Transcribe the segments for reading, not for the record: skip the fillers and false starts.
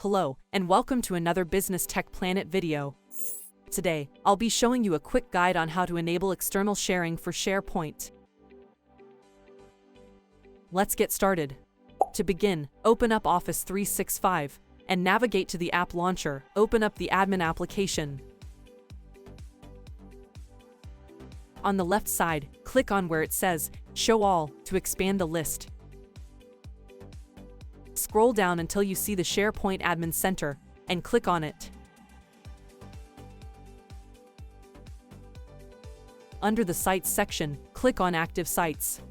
Hello, and welcome to another Business Tech Planet video. Today, I'll be showing you a quick guide on how to enable external sharing for SharePoint. Let's get started. To begin, open up Office 365 and navigate to the App Launcher. Open up the Admin application. On the left side, click on where it says Show All to expand the list. Scroll down until you see the SharePoint Admin Center and click on it. Under the Sites section, click on Active Sites.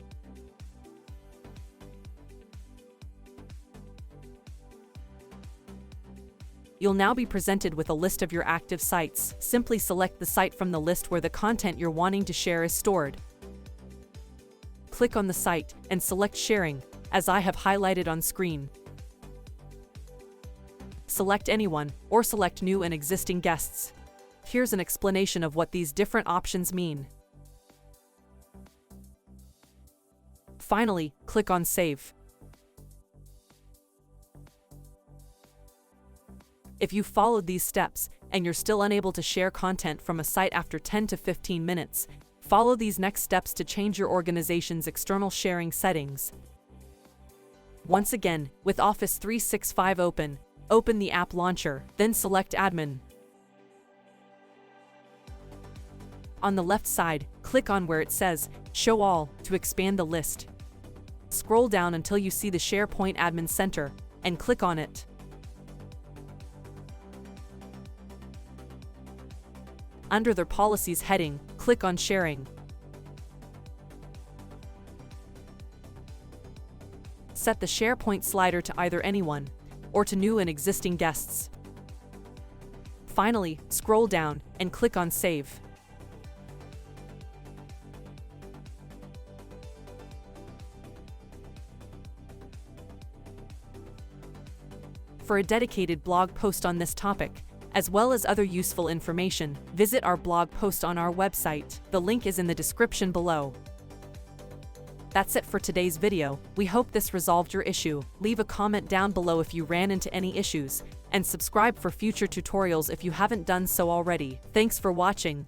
You'll now be presented with a list of your active sites. Simply select the site from the list where the content you're wanting to share is stored. Click on the site and select Sharing, as I have highlighted on screen. Select Anyone, or select New and Existing Guests. Here's an explanation of what these different options mean. Finally, click on Save. If you followed these steps and you're still unable to share content from a site after 10 to 15 minutes, follow these next steps to change your organization's external sharing settings. Once again, with Office 365 open the App Launcher, then select Admin. On the left side, click on where it says Show All to expand the list. Scroll down until you see the SharePoint Admin Center and click on it. Under the Policies heading, click on Sharing. Set the SharePoint slider to either Anyone or to New and Existing Guests. Finally, scroll down and click on Save. For a dedicated blog post on this topic, as well as other useful information, visit our blog post on our website. The link is in the description below. That's it for today's video. We hope this resolved your issue. Leave a comment down below if you ran into any issues, and subscribe for future tutorials if you haven't done so already. Thanks for watching.